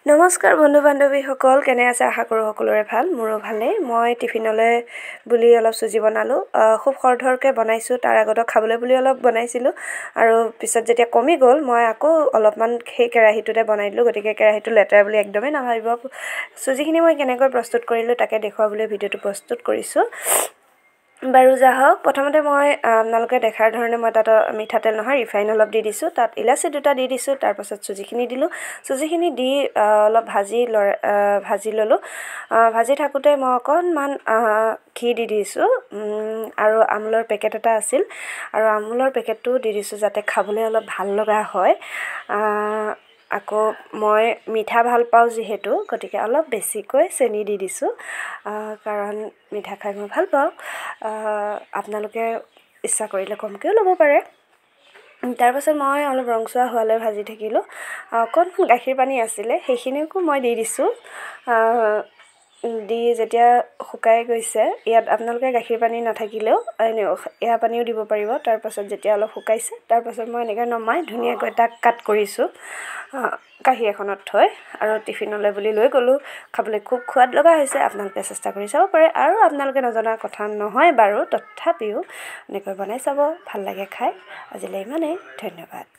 নমস্কাৰ বন্ধু বান্ধৱীসকল, কেনে আছে? আশা কৰোঁ সকলোৰে ভাল। মোৰো ভালেই। মই টিফিনলৈ বুলি অলপ চুজি বনালোঁ। খুব খৰধৰকৈ বনাইছোঁ। তাৰ আগতে খাবলৈ বুলি অলপ বনাইছিলোঁ আৰু পিছত যেতিয়া কমি গ'ল মই আকৌ অলপমান সেই কেৰাহীটোতে বনাই দিলোঁ। গতিকে কেৰাহীটো লেতেৰা বুলি একদমেই নাভাবিব। চুজিখিনি মই কেনেকৈ প্ৰস্তুত কৰিলোঁ তাকে দেখুৱাবলৈ ভিডিঅ'টো প্ৰস্তুত কৰিছোঁ। বাৰু যা হওক, প্ৰথমতে মই আপোনালোকে দেখাৰ ধৰণে মই তাত মিঠাতেল নহয় ৰিফাইন অলপ দি দিছোঁ। তাত ইলাচি 2টা দি দিছোঁ। তাৰপাছত চুজিখিনি দিলোঁ। চুজিখিনি দি অলপ ভাজি ল'লোঁ। ভাজি থাকোঁতে মই অকণমান ঘি দি দিছোঁ আৰু আমুলৰ পেকেট এটা আছিল আৰু আমুলৰ পেকেটটোও দি দিছোঁ যাতে খাবলৈ অলপ ভাল লগা হয়। আকৌ মই মিঠা ভাল পাওঁ যিহেতু, গতিকে অলপ বেছিকৈ চেনি দি দিছোঁ কাৰণ মিঠা খাই মই ভাল পাওঁ। আপোনালোকে ইচ্ছা কৰিলে কমকৈও ল'ব পাৰে। তাৰপাছত মই অলপ ৰংচোৱা হোৱালৈ ভাজি থাকিলোঁ। অকণমান গাখীৰ পানী আছিলে সেইখিনিকো মই দি দিছোঁ। দি যেতিয়া শুকাই গৈছে, ইয়াত আপোনালোকে গাখীৰ পানী নাথাকিলেও এয়া পানীও দিব পাৰিব। তাৰপাছত যেতিয়া অলপ শুকাইছে, তাৰপাছত মই এনেকৈ নমাই ধুনীয়াকৈ তাক কাট কৰিছোঁ কাঁহী এখনত থৈ আৰু টিফিনলৈ বুলি লৈ গ'লোঁ। খাবলৈ খুব সোৱাদ লগা হৈছে। আপোনালোকে চেষ্টা কৰি চাব পাৰে আৰু আপোনালোকে নজনা কথা নহয় বাৰু, তথাপিও এনেকৈ বনাই চাব, ভাল লাগে খাই। আজিলৈ ইমানেই, ধন্যবাদ।